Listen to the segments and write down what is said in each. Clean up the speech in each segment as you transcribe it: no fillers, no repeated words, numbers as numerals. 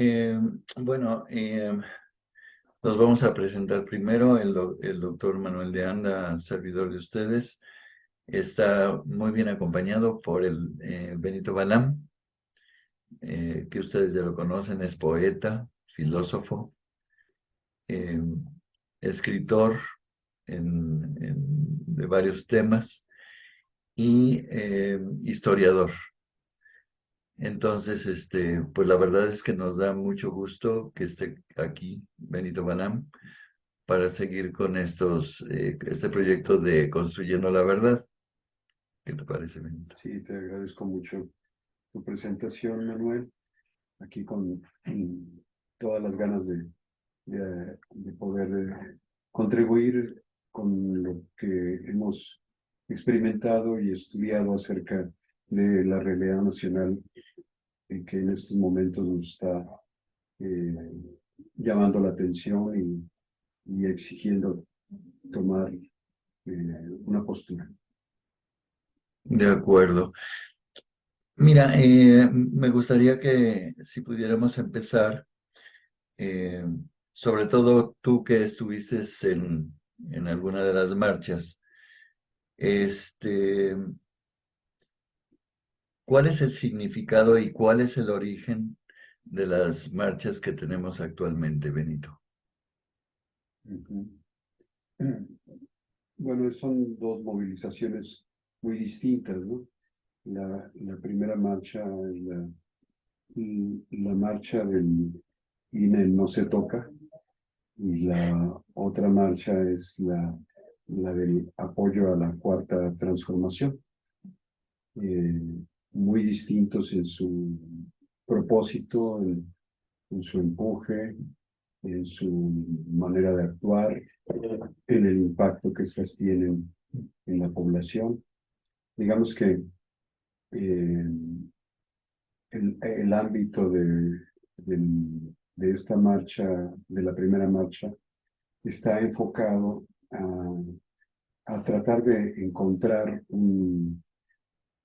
Eh, bueno, nos vamos a presentar primero el doctor Manuel de Anda, servidor de ustedes. Está muy bien acompañado por el Benito Balam, que ustedes ya lo conocen, es poeta, filósofo, eh, escritor de varios temas y historiador. Entonces, pues la verdad es que nos da mucho gusto que esté aquí Benito Balam para seguir con este proyecto de Construyendo la Verdad. ¿Qué te parece, Benito? Sí, te agradezco mucho tu presentación, Manuel, aquí con todas las ganas de poder contribuir con lo que hemos experimentado y estudiado acerca de la realidad nacional que en estos momentos nos está eh, llamando la atención y exigiendo tomar una postura. De acuerdo. Mira, me gustaría que si pudiéramos empezar, eh, sobre todo tú que estuviste en alguna de las marchas, este, ¿cuál es el significado y cuál es el origen de las marchas que tenemos actualmente, Benito? Ujú. Bueno, son dos movilizaciones muy distintas, ¿no? La primera marcha es la marcha del INE no se toca y la otra marcha es la del apoyo a la cuarta transformación. Eh, Muy distintos en su propósito, en su empuje, en su manera de actuar, en el impacto que estas tienen en la población. Digamos que eh, el ámbito de esta marcha, de la primera marcha, está enfocado a tratar de encontrar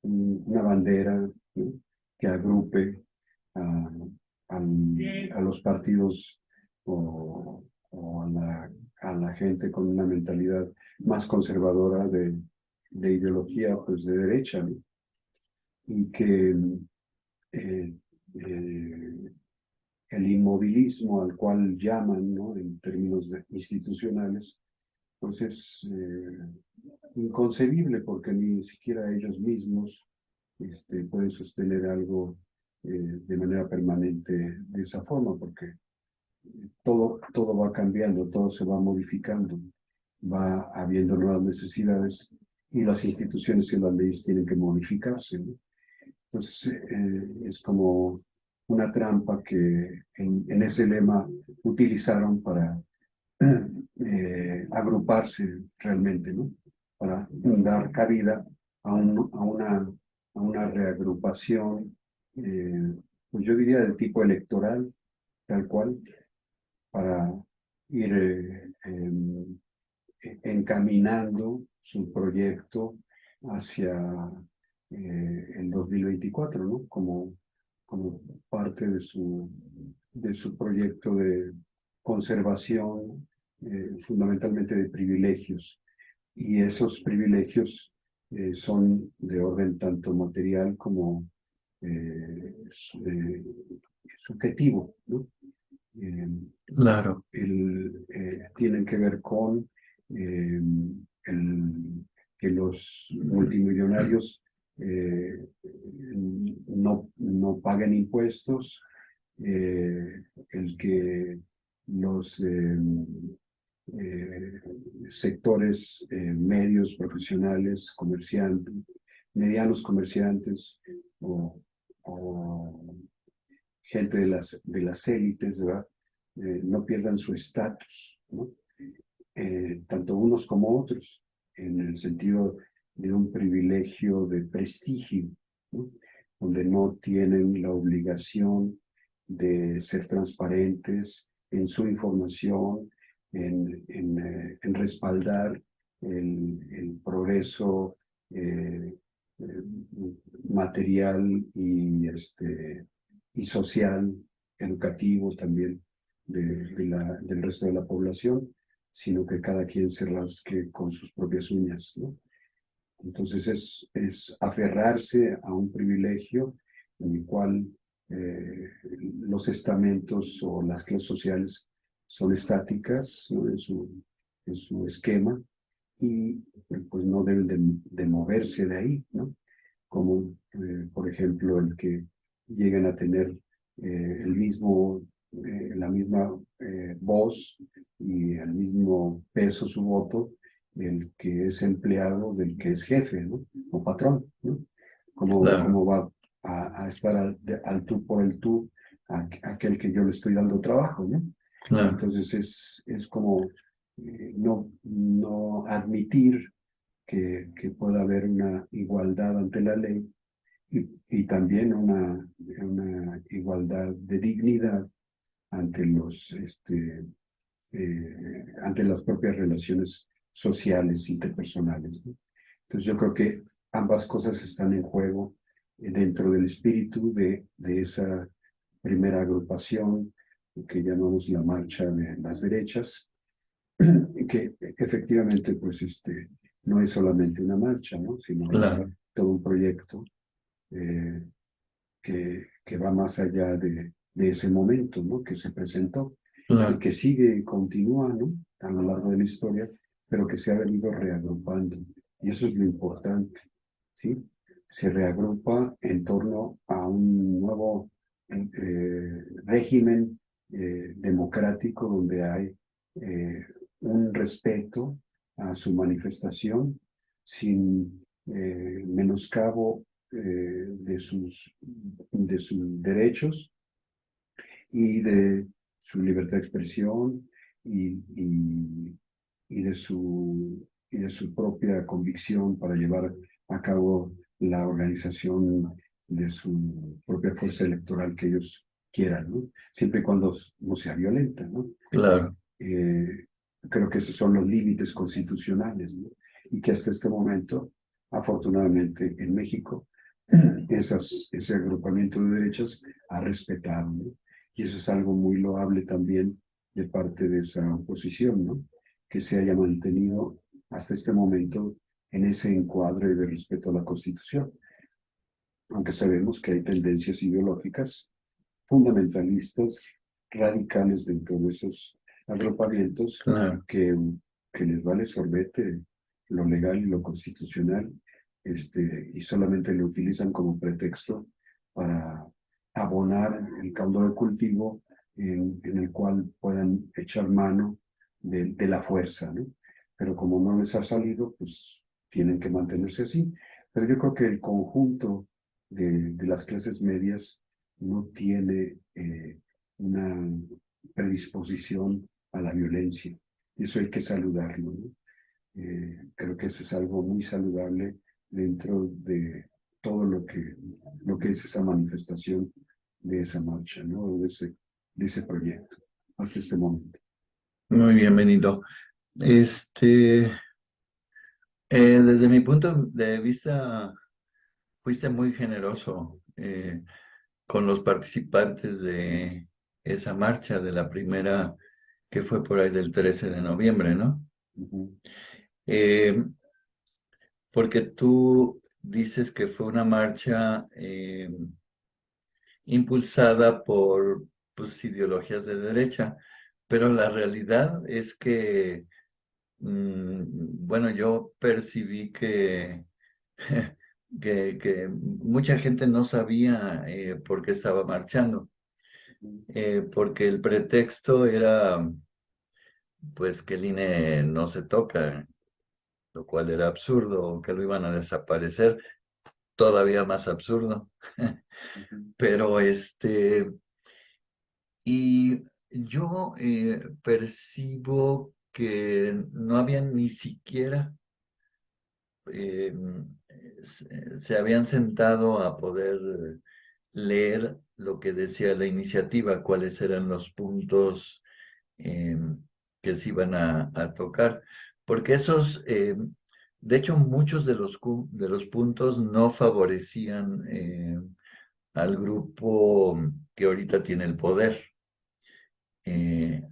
una bandera, ¿no?, que agrupe a, a los partidos o a la gente con una mentalidad más conservadora de ideología pues de derecha, ¿no? Y que eh, eh, el inmovilismo al cual llaman, ¿no?, en términos institucionales, pues es inconcebible porque ni siquiera ellos mismos pueden sostener algo de manera permanente de esa forma, porque todo va cambiando, todo se va modificando, va habiendo nuevas necesidades y las instituciones y las leyes tienen que modificarse, ¿no? Entonces, es como una trampa que en ese lema utilizaron para agruparse realmente, ¿no? Para dar cabida a una reagrupación, pues yo diría del tipo electoral, tal cual, para ir encaminando su proyecto hacia el 2024, ¿no? Como parte de su proyecto de conservación, fundamentalmente de privilegios. Y esos privilegios son de orden tanto material como subjetivo, ¿no? Eh, Claro, Tienen que ver con eh, el, que los multimillonarios no paguen impuestos, el que los eh, sectores medios, profesionales, comerciantes, medianos comerciantes o gente de las élites, ¿verdad? No pierdan su estatus, ¿no? Tanto unos como otros, en el sentido de un privilegio de prestigio, ¿no?, donde no tienen la obligación de ser transparentes en su información, en respaldar el progreso eh, material y social educativo también del resto de la población, sino que cada quien se rasque con sus propias uñas, ¿no? Entonces es aferrarse a un privilegio en el cual los estamentos o las clases sociales son estáticas, ¿no? En su esquema y pues no deben de moverse de ahí, ¿no? Como por ejemplo el que lleguen a tener la misma voz y el mismo peso su voto el que es empleado del que es jefe, ¿no? O patrón, ¿no? claro, Cómo va a estar al tú por el tú aquel que yo le estoy dando trabajo, ¿no? claro, Entonces es como no admitir que pueda haber una igualdad ante la ley y también una igualdad de dignidad ante ante las propias relaciones sociales, interpersonales, ¿no? Entonces yo creo que ambas cosas están en juego dentro del espíritu de esa primera agrupación que llamamos la Marcha de las Derechas, que efectivamente pues no es solamente una marcha, ¿no? Sino es claro, todo un proyecto eh, que va más allá de ese momento, ¿no? Que se presentó y claro, que sigue y continúa, ¿no? A lo largo de la historia, pero que se ha venido reagrupando. Y eso es lo importante, ¿sí? Se reagrupa en torno a un nuevo régimen democrático donde hay un respeto a su manifestación sin menoscabo de sus derechos y de su libertad de expresión y, y, y de su propia convicción para llevar a cabo la organización de su propia fuerza electoral que ellos quieran, ¿no? Siempre y cuando no sea violenta, ¿no? claro, Eh, Creo que esos son los límites constitucionales, ¿no? Y que hasta este momento, afortunadamente en México, ese agrupamiento de derechas ha respetado, ¿no? Y eso es algo muy loable también de parte de esa oposición, ¿no? Que se haya mantenido hasta este momento en ese encuadre de respeto a la Constitución, aunque sabemos que hay tendencias ideológicas fundamentalistas radicales dentro de esos agrupamientos claro, que, que les vale sorbete lo legal y lo constitucional, y solamente lo utilizan como pretexto para abonar el caldo de cultivo en el cual puedan echar mano de la fuerza, ¿no? Pero como no les ha salido, pues tienen que mantenerse así. Pero yo creo que el conjunto de las clases medias no tiene una predisposición a la violencia. Eso hay que saludarlo, ¿no? Creo que eso es algo muy saludable dentro de todo lo que es esa manifestación de esa marcha, ¿no? De ese proyecto, hasta este momento. muy bienvenido. Este, desde mi punto de vista, fuiste muy generoso con los participantes de esa marcha, de la primera, que fue por ahí del 13 de noviembre, ¿no? Ujú, Eh, Porque tú dices que fue una marcha impulsada por pues, ideologías de derecha, pero la realidad es que, bueno, yo percibí que mucha gente no sabía por qué estaba marchando, ujú, porque el pretexto era pues que el INE no se toca, lo cual era absurdo, que lo iban a desaparecer, todavía más absurdo. ujú, Pero y yo percibo que no habían ni siquiera eh, se habían sentado a poder leer lo que decía la iniciativa, cuáles eran los puntos eh, que se iban a tocar, porque de hecho, muchos de los puntos no favorecían al grupo que ahorita tiene el poder,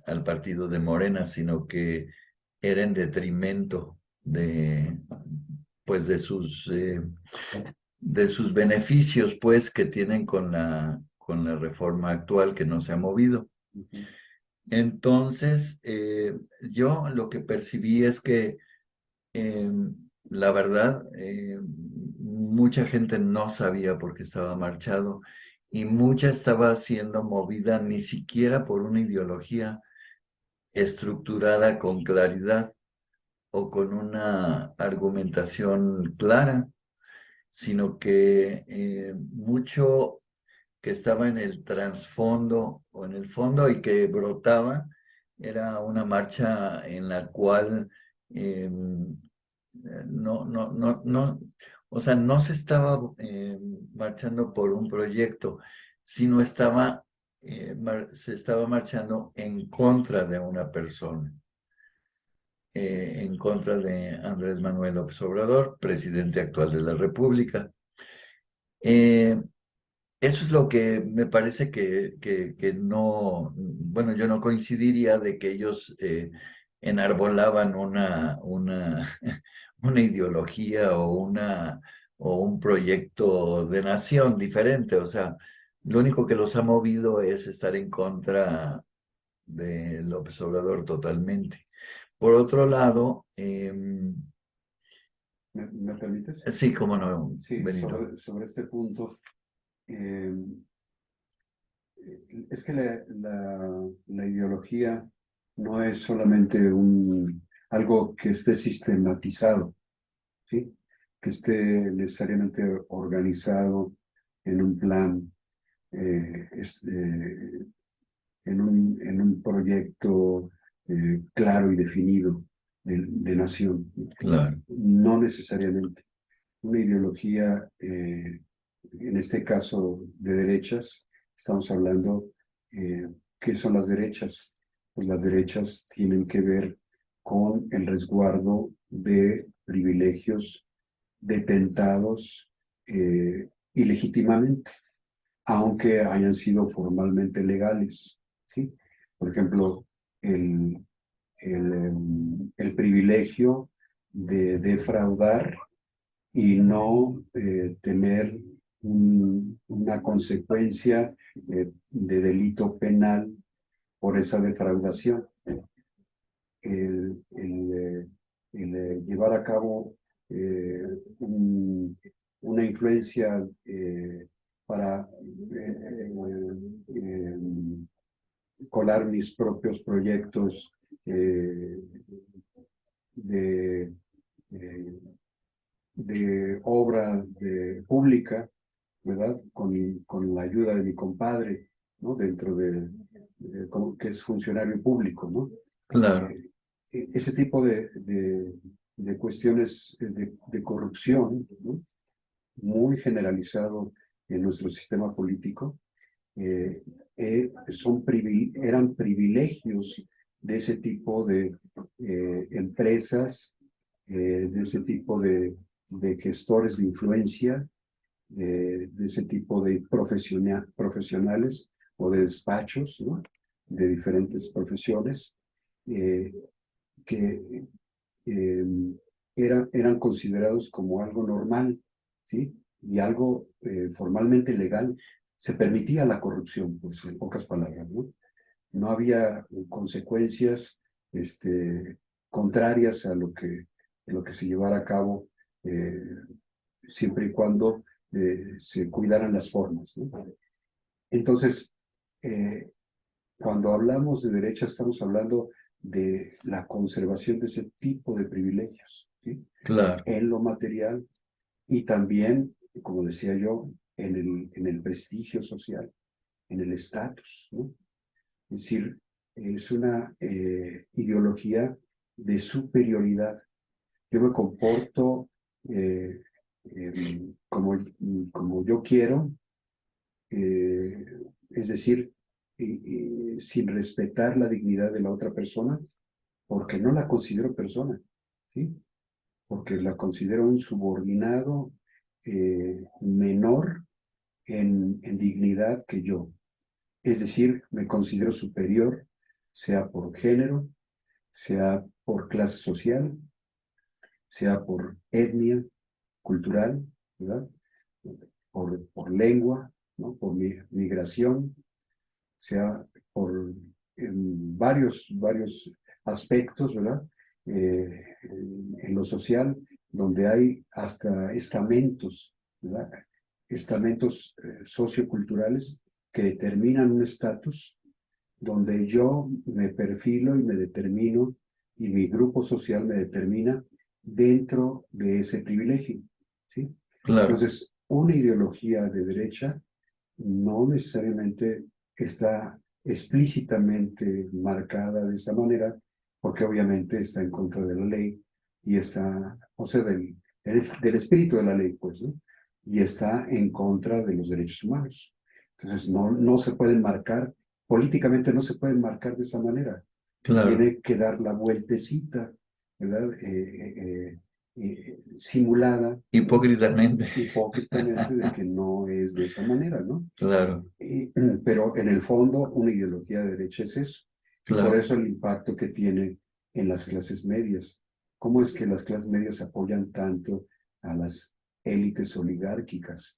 al partido de Morena, sino que era en detrimento de, pues, de sus beneficios, pues, que tienen con la reforma actual que no se ha movido. Ujú. Entonces, yo lo que percibí es que eh, la verdad, mucha gente no sabía por qué estaba marchado y mucha estaba siendo movida ni siquiera por una ideología estructurada con claridad o con una argumentación clara, sino que mucho que estaba en el trasfondo o en el fondo y que brotaba era una marcha en la cual no, o sea, no se estaba marchando por un proyecto, sino se estaba marchando en contra de una persona, en contra de Andrés Manuel López Obrador, presidente actual de la República. Eh, Eso es lo que me parece que no, bueno, yo no coincidiría de que ellos enarbolaban una ideología o un proyecto de nación diferente. O sea, lo único que los ha movido es estar en contra de López Obrador totalmente. Por otro lado, ¿Me permites? sí, cómo no, Sí, Benito. sobre este punto. eh, es que la ideología no es solamente algo que esté sistematizado, ¿sí? Que esté necesariamente organizado en un plan, en un proyecto claro y definido de nación. Claro, No necesariamente. Una ideología, en este caso de derechas, estamos hablando, ¿qué son las derechas? Pues las derechas tienen que ver con el resguardo de privilegios detentados ilegítimamente, aunque hayan sido formalmente legales, ¿sí? Por ejemplo, el, el privilegio de defraudar y no tener una consecuencia de delito penal por esa defraudación. El, el, llevar a cabo eh, un, una influencia para eh, colar mis propios proyectos de, eh, de obra pública, ¿verdad? Con la ayuda de mi compadre, ¿no? Dentro que es funcionario público, ¿no? claro, Ese tipo de cuestiones de corrupción, ¿no? Muy generalizado en nuestro sistema político, eran privilegios de ese tipo de empresas, de ese tipo de gestores de influencia, de ese tipo de profesionales o de despachos, ¿no? De diferentes profesiones, eh, que eh, eran considerados como algo normal, ¿sí? Y algo formalmente legal. Se permitía la corrupción, pues en pocas palabras, ¿no? No había consecuencias contrarias a lo que se llevara a cabo, eh, siempre y cuando se cuidaran las formas, ¿no? Entonces, eh, cuando hablamos de derecha, estamos hablando de la conservación de ese tipo de privilegios, ¿sí? claro, En lo material y también, como decía yo, en el prestigio social, en el estatus, ¿no? Es decir, es una ideología de superioridad. Yo me comporto eh, como yo quiero, eh, es decir, sin respetar la dignidad de la otra persona, porque no la considero persona, ¿sí? Porque la considero un subordinado menor en dignidad que yo. Es decir, me considero superior, sea por género, sea por clase social, sea por etnia, cultural, ¿verdad? Por lengua, ¿no? Por migración, sea por varios aspectos, ¿verdad? En lo social, donde hay hasta estamentos, ¿verdad? Estamentos socioculturales que determinan un estatus donde yo me perfilo y me determino y mi grupo social me determina dentro de ese privilegio, ¿sí? claro, Entonces, una ideología de derecha no necesariamente está explícitamente marcada de esa manera, porque obviamente está en contra de la ley y está, o sea, del espíritu de la ley, pues, ¿no? Y está en contra de los derechos humanos. Entonces, no se pueden marcar, políticamente no se pueden marcar de esa manera. claro. Tiene que dar la vueltecita, ¿verdad? Simulada, ¿no? Hipócritamente. Hipócritamente de que no es de esa manera, ¿no? Claro, Y, pero en el fondo, una ideología de derecha es eso. Y por claro. eso el impacto que tiene en las clases medias. ¿Cómo es que las clases medias apoyan tanto a las élites oligárquicas?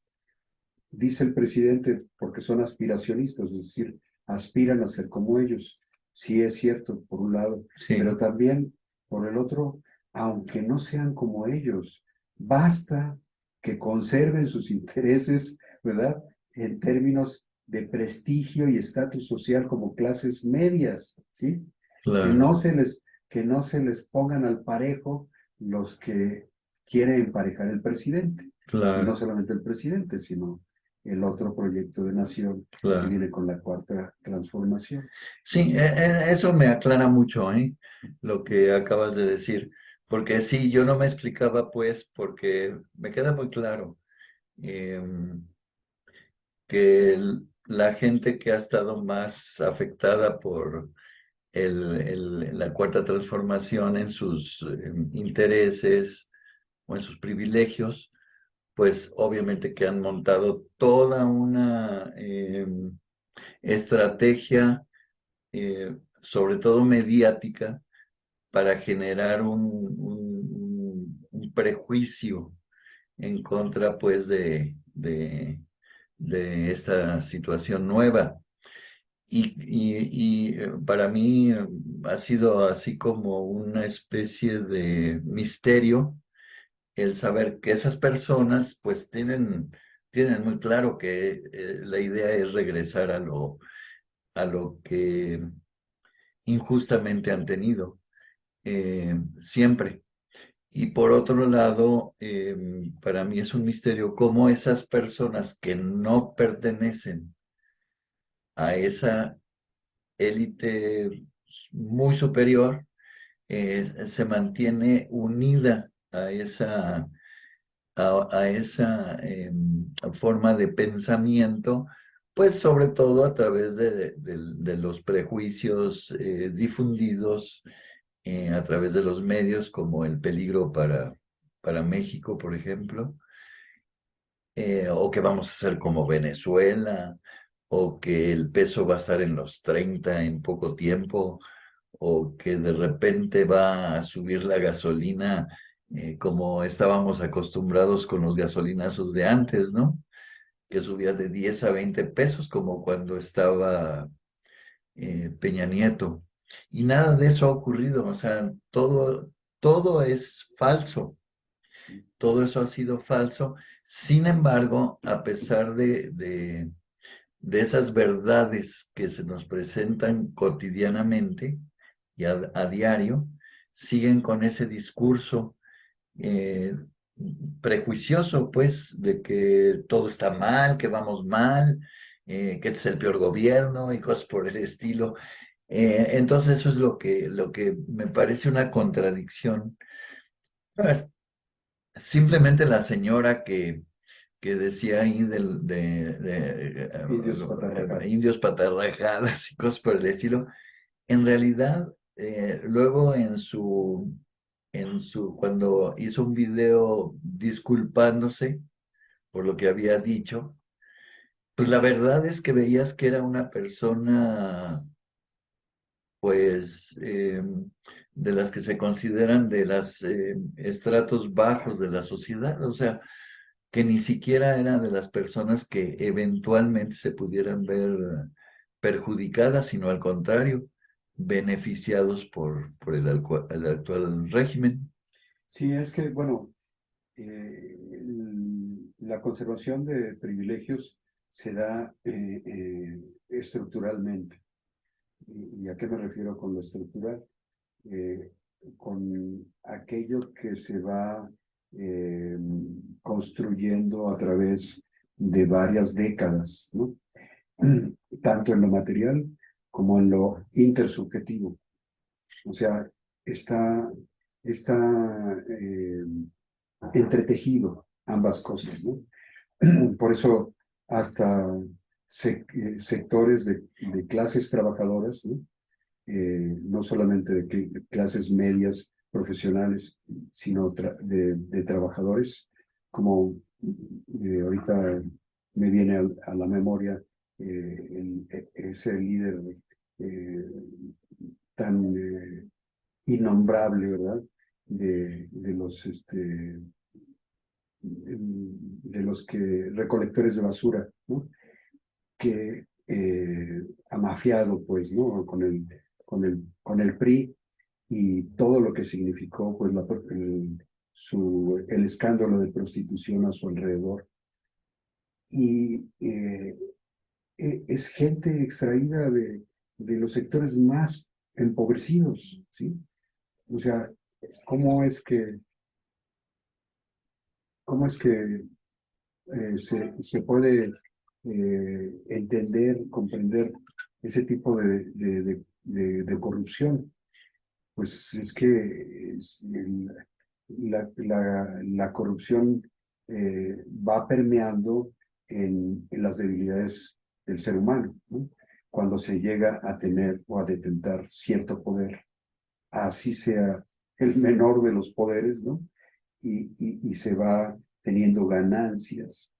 Dice el presidente, porque son aspiracionistas, es decir, aspiran a ser como ellos. Sí es cierto, por un lado, pero Sí, también por el otro, aunque no sean como ellos, basta que conserven sus intereses, ¿verdad? En términos de prestigio y estatus social como clases medias, ¿sí? Que claro, no se les, que no se les pongan al parejo los que quiere emparejar el presidente. Y no claro, solamente el presidente, sino el otro proyecto de nación que claro. viene con la cuarta transformación. Sí, eso me aclara mucho, ¿eh? Lo que acabas de decir. Porque sí, yo no me explicaba, pues, porque me queda muy claro que la gente que ha estado más afectada por la cuarta transformación en sus intereses o en sus privilegios, pues obviamente que han montado toda una estrategia, sobre todo mediática, para generar un prejuicio en contra, pues, de esta situación nueva. Para mí ha sido así como una especie de misterio el saber que esas personas pues tienen muy claro que la idea es regresar a lo que injustamente han tenido siempre. Y por otro lado, para mí es un misterio cómo esas personas que no pertenecen a esa élite muy superior, se mantiene unida a esa forma de pensamiento, pues sobre todo a través de los prejuicios difundidos a través de los medios, como el peligro para México, por ejemplo, o que vamos a ser como Venezuela, o que el peso va a estar en los 30 en poco tiempo, o que de repente va a subir la gasolina como estábamos acostumbrados con los gasolinazos de antes, ¿no? Que subía de 10 a 20 pesos como cuando estaba Peña Nieto. Y nada de eso ha ocurrido, o sea, todo es falso, todo eso ha sido falso. Sin embargo, a pesar de esas verdades que se nos presentan cotidianamente y a diario, siguen con ese discurso eh, prejuicioso, pues, de que todo está mal, que vamos mal, que este es el peor gobierno y cosas por el estilo. Entonces eso es lo que me parece una contradicción. Es simplemente la señora que decía ahí Indios patarrajados. indios patarrajadas y cosas por el estilo, en realidad, luego cuando hizo un video disculpándose por lo que había dicho, Pues la verdad es que veías que era una persona, pues, de las que se consideran de las estratos bajos de la sociedad, o sea, que ni siquiera era de las personas que eventualmente se pudieran ver perjudicadas, sino al contrario, beneficiados por el actual régimen. Sí, es que, bueno, la conservación de privilegios se da estructuralmente. ¿Y a qué me refiero con lo estructural? Eh, con aquello que se va eh, construyendo a través de varias décadas, ¿no? Tanto en lo material como en lo intersubjetivo. O sea, está, está entretejido ambas cosas, ¿no? Por eso hasta sectores de clases trabajadoras, ¿no? No solamente de clases medias profesionales, sino de trabajadores, como ahorita me viene a la memoria ese líder eh, tan innombrable, ¿verdad? De los de los que recolectores de basura, ¿no? Que amafiado, pues, ¿no? Con el PRI y todo lo que significó, pues, el escándalo de prostitución a su alrededor. Y es gente extraída de los sectores más empobrecidos, ¿sí? O sea, ¿cómo es que, cómo es que se puede entender, comprender ese tipo de corrupción? Pues es que la corrupción va permeando en las debilidades del ser humano, ¿no? Cuando se llega a tener o a detentar cierto poder, así sea el menor de los poderes, ¿no? Y se va teniendo ganancias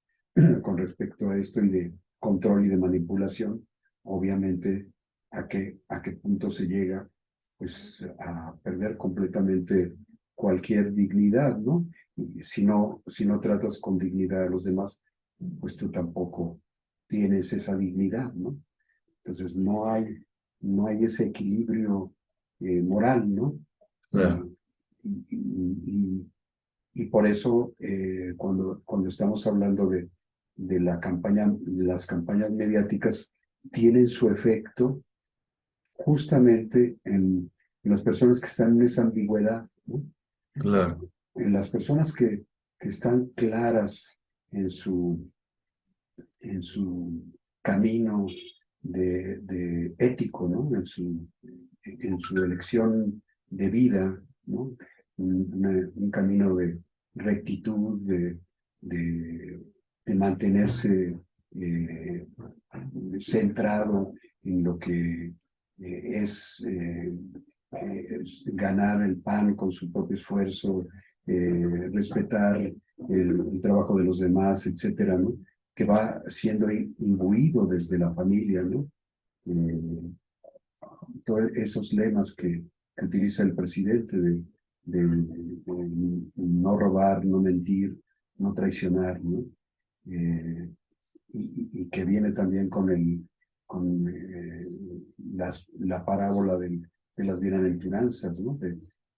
con respecto a esto y de control y de manipulación, obviamente a qué punto se llega pues a perder completamente cualquier dignidad, ¿no? Y si no tratas con dignidad a los demás, pues tú tampoco tienes esa dignidad, ¿no? Entonces no hay ese equilibrio moral, ¿no? Eh, Claro, y por eso, cuando estamos hablando de las campañas mediáticas, tienen su efecto justamente en las personas que están en esa ambigüedad, ¿no? claro, En las personas que están claras en su camino de ético, ¿no? En su elección de vida, ¿no? Un camino de rectitud, de, de mantenerse centrado en lo que es ganar el pan con su propio esfuerzo, respetar el trabajo de los demás, etcétera, ¿no? Que va siendo imbuido desde la familia, ¿no? Eh, Todos esos lemas que utiliza el presidente de no robar, no mentir, no traicionar, ¿no? Eh, y que viene también con la parábola de las bienaventuranzas, ¿no?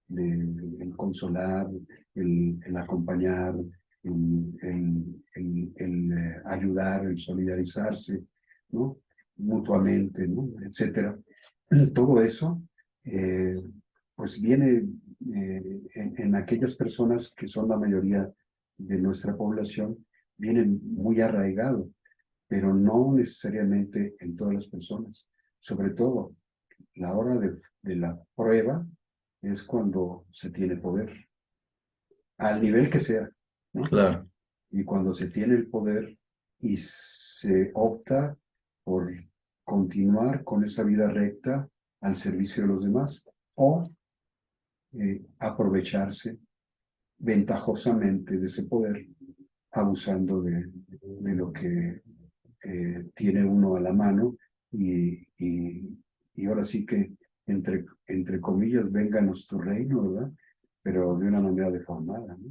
El consolar, el acompañar, el ayudar, el solidarizarse, ¿no? Mutuamente, ¿no? Etcétera. Todo eso, eh, pues viene en aquellas personas que son la mayoría de nuestra población, vienen muy arraigado, pero no necesariamente en todas las personas. Sobre todo, la hora de la prueba es cuando se tiene poder, al nivel que sea, ¿no? claro. Y cuando se tiene el poder y se opta por continuar con esa vida recta al servicio de los demás o aprovecharse ventajosamente de ese poder, abusando de lo que tiene uno a la mano y ahora sí que, entre comillas, vénganos tu reino, ¿verdad? Pero de una manera deformada, ¿no?